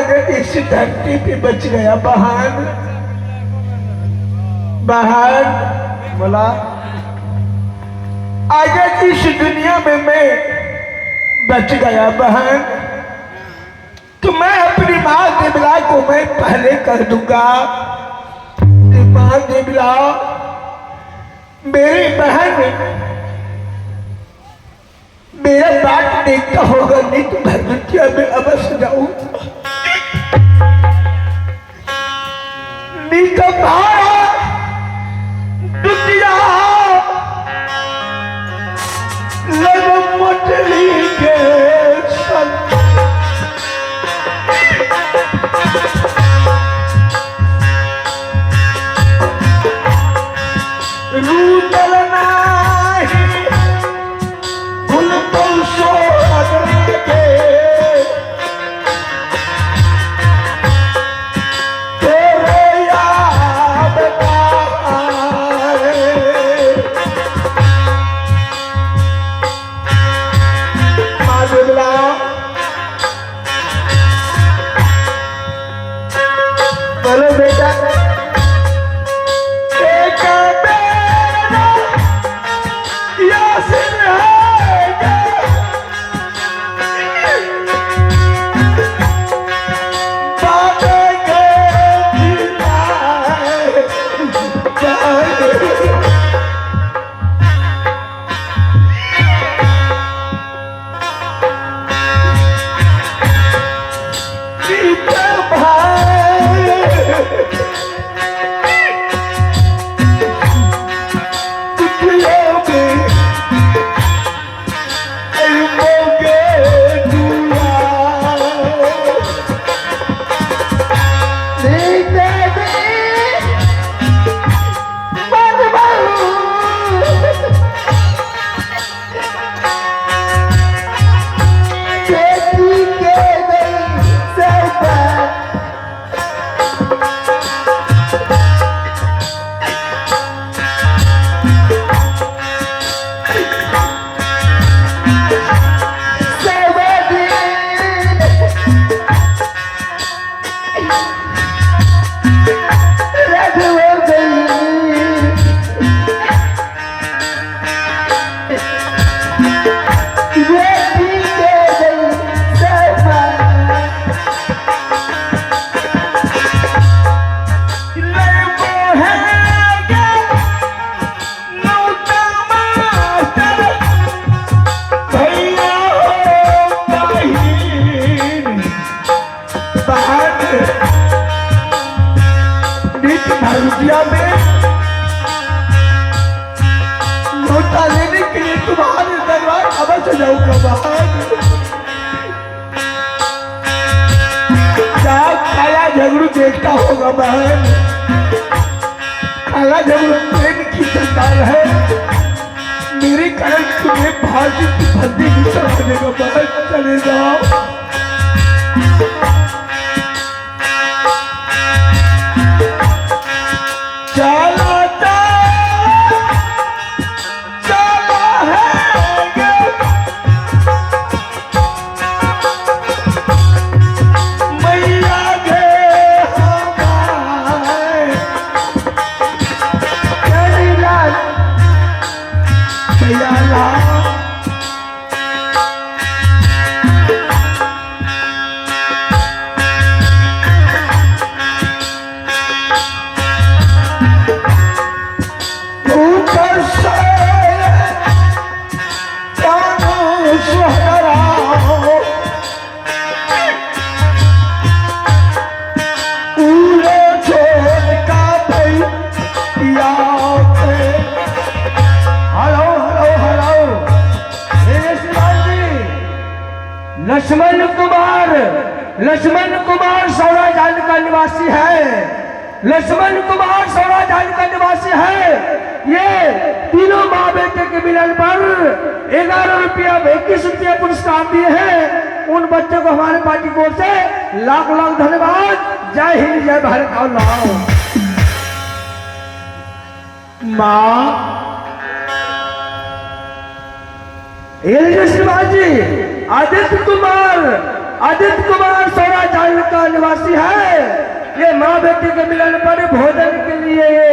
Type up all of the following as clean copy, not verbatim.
अगर इस धरती पे बच गया बहन, बहन बोला अगर इस दुनिया में मैं बच गया बहन, तो मैं अपनी माँ देवला को मैं पहले कर दूंगा। माँ देवला, मेरी बहन मेरा बात देखता होगा, नहीं तो धर्मत्या में अवश्य जाऊं, नहीं तो भाड़ा दुनिया लग मटली के संग रूदल नाही भूल तो सो अगले के तेरे याद आए। माँ देवला, बोलो बेटा, एक मेरा यासिन है बातें के जिलाए जीते भाई नोटा लेने के लिए तुम्हारे दरबार अवश्य जाऊंगा बहन। काला झगड़ू देखता होगा बहन, काला झगड़ू प्रेम की संतान है, मेरे कारण तुम्हें फांसी की फंदी भी चढ़ा देगा बहन। चले जाओ। लक्ष्मण कुमार सौराजान का निवासी है। लक्ष्मण कुमार सौराजान का निवासी है। ये तीनों माँ बेटे के मिलन पर 11 रुपया 21 रुपया पुरस्कार दिए हैं। उन बच्चों को हमारे पार्टी की ओर से लाख लाख धन्यवाद। जय हिंद, जय भारत। और लाओ माँ शिवाजी आदित्य कुमार सौराजान का निवासी है। ये माँ बेटे के मिलन पर भोजन के लिए ये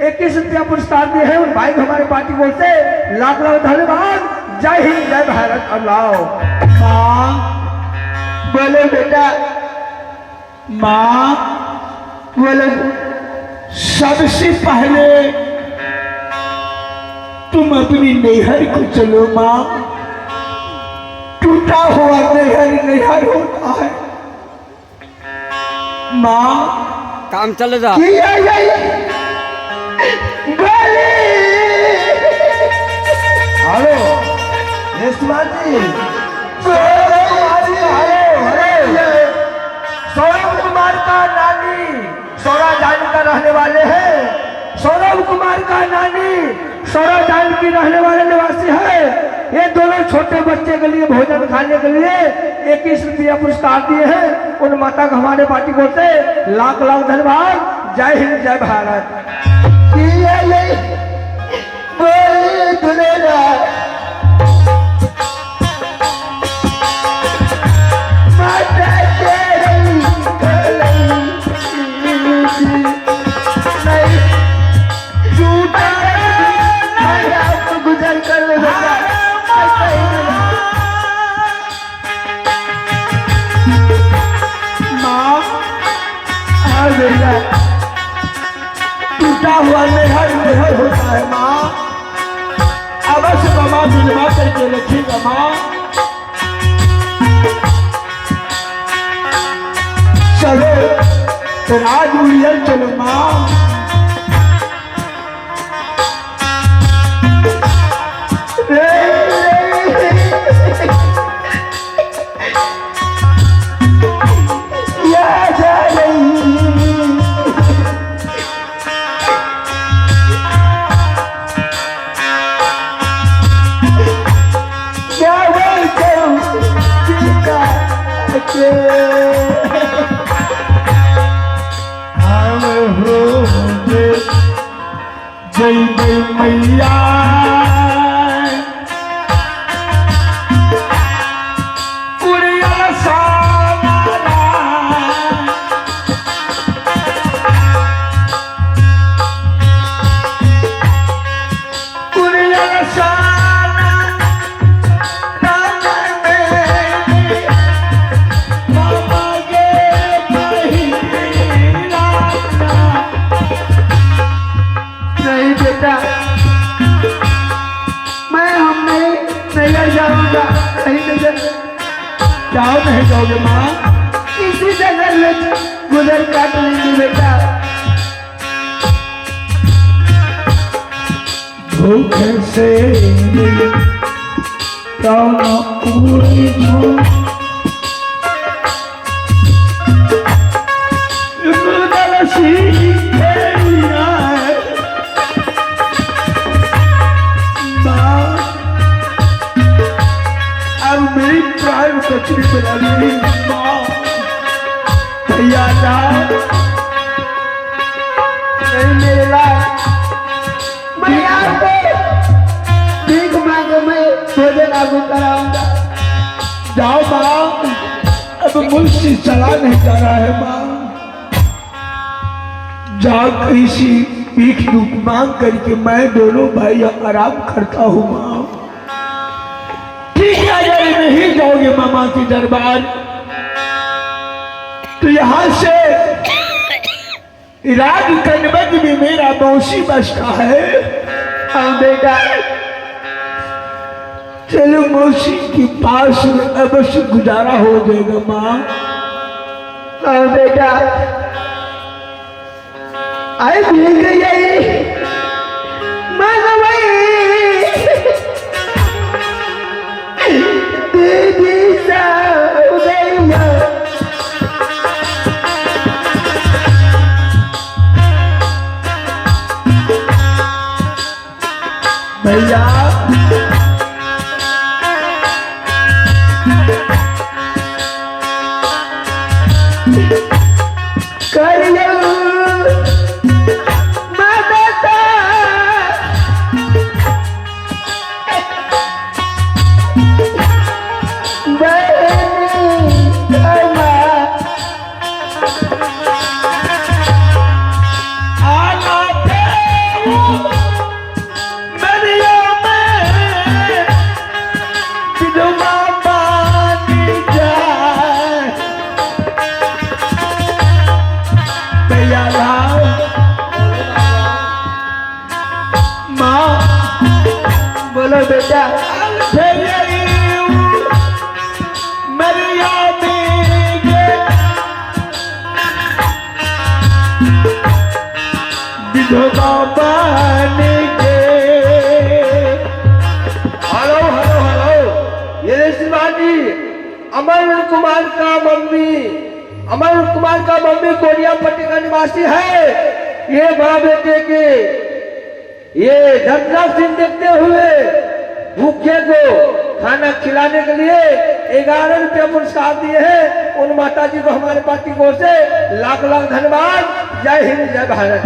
21 रुपया पुरस्कार दिए हैं उन भाई को हमारे पार्टी को से लाख लाख धन्यवाद। जय हिंद, जय भारत। अल्लाह। माँ बोले बेटा। माँ बोले। सबसे पहले तुम अपनी नैहर को चलो माँ। टूटा हुआ नैहर नैहर होता है माँ। काम चले जा। हेलो यशमान जी। सौरभ कुमार का नानी सौरा जान का रहने वाले हैं। सौरभ कुमार का नानी सौरा जान की रहने वाले निवासी है। ये दोनों छोटे बच्चे के लिए भोजन खाने के लिए 21 रुपया पुरस्कार दिए हैं। उन माता को हमारे पार्टी को से लाख लाख धन्यवाद। जय हिंद, जय भारत। गुजर कर ले माँ बेटा। टूटा हुआ नैहर नैहर होता है माँ। अवश्य मामा दिलवा करके रखिएगा माँ। चलो राज उड़ियल चलो माँ। जय जय मैया उड़ियल सावरा। उड़ियल सावरा मामा गे महिला। नहीं बेटा, मैं हम नहीं जाऊंगा। नहीं जाओ नहीं जाओगे माँ। इसी जगह में गुजर काट लेंगे बेटा। भूखे से पूरी अब मेरी प्राण कचरी बना ली माँ। भैया जाओ। नहीं मेरे लाल, मैं आपको भीख मांगो, मैं भोजन आपको कराऊंगा। जाओ माँ। अब मुझसे चला नहीं जा रहा है माँ। जाओ किसी भीख दुख मांग करके मैं दोनों भाई आराम करता हूँ माँ। ठीक है, अगर नहीं जाओगे मामा के दरबार तो यहाँ से राज कनबद में मेरा मौसी बसता है। हाँ बेटा। चलो मौसी के पास में अवश्य गुजारा हो जाएगा माँ। हाँ बेटा। आई भीग गई दीदी भैया कुमार का मम्मी कोरिया पट्टी का निवासी है। ये माँ बेटे के ये दर्दनाक सीन देखते हुए भूखे को खाना खिलाने के लिए 11 रुपया पुरस्कार दिए हैं। उन माता जी को हमारे पार्टी की ओर से लाख लाख धन्यवाद। जय हिंद, जय भारत।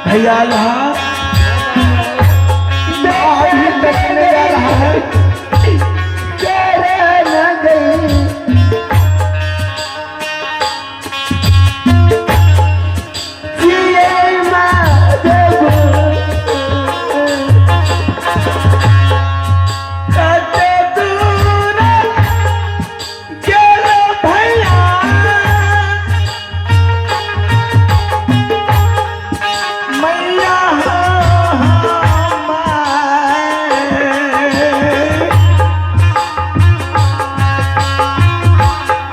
भैया यहाँ देखने जा रहा है।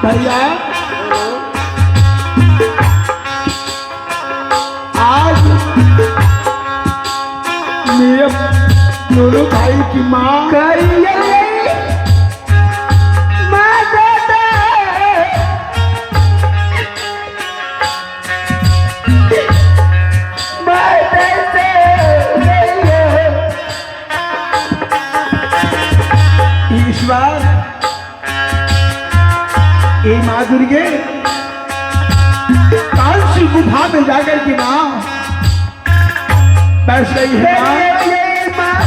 भैया आज मेरे दोनों भाई की माँ ईश्वर ये माँ दुर्गे कांसी गुफा में जाकर की माँ बैठ रही है। माँ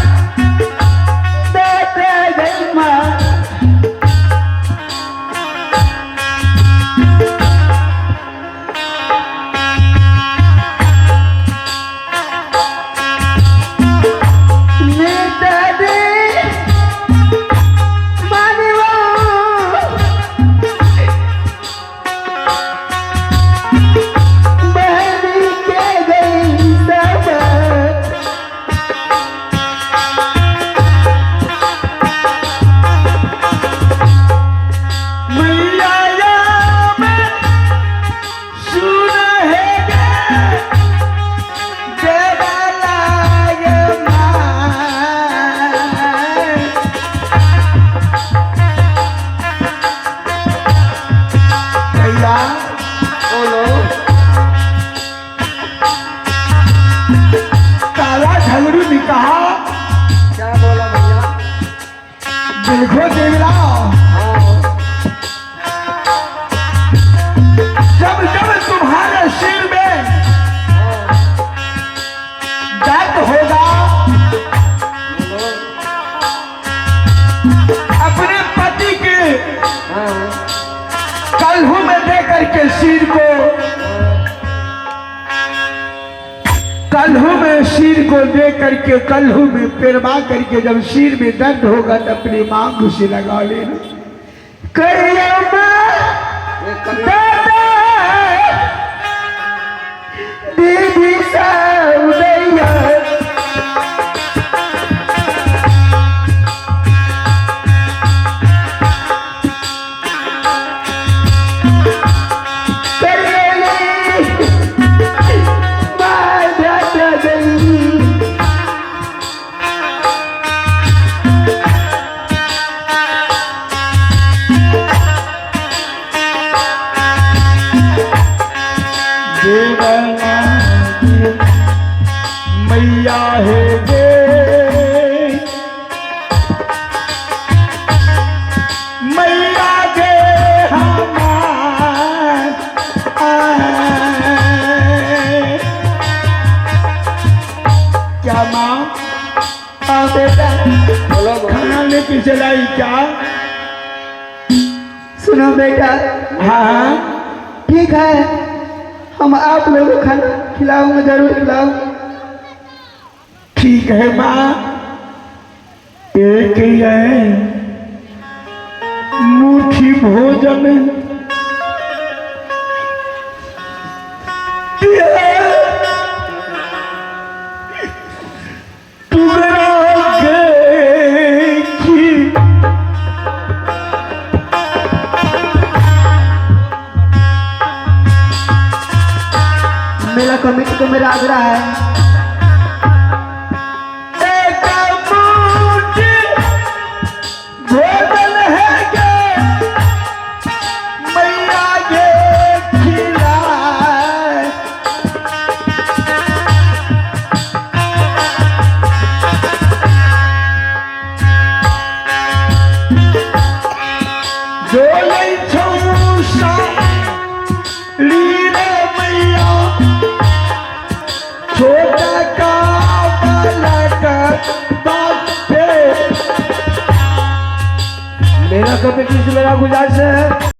काला झगड़ू ने कहा, क्या बोला भैया? देखो देवला, जब जब तुम्हारे सिर में दर्द होगा अपने पति के कलहू में दे करके सिर को दे करके कलहू में पेरवा करके जब सिर में दर्द होगा तो अपनी मांग से लगा लेना। दीदी साउदैया मैया है गे मैया गे क्या माँ बेटा बोलो खाना लेके चलाई क्या? सुनो बेटा, हाँ ठीक है, हम आप लोगों को खाना खिलाऊंगा, जरूर खिलाऊंगा। ठीक है माँ। एक ही है मुट्ठी भोजन तुम्हें आगरा है। एक मुट्ठी भोजन है के मैया के खिलाए। जो नहीं छूसा लीले मैया छोटा का बालक बाप पे। मेरा कमिटी से मेरा गुजारिश है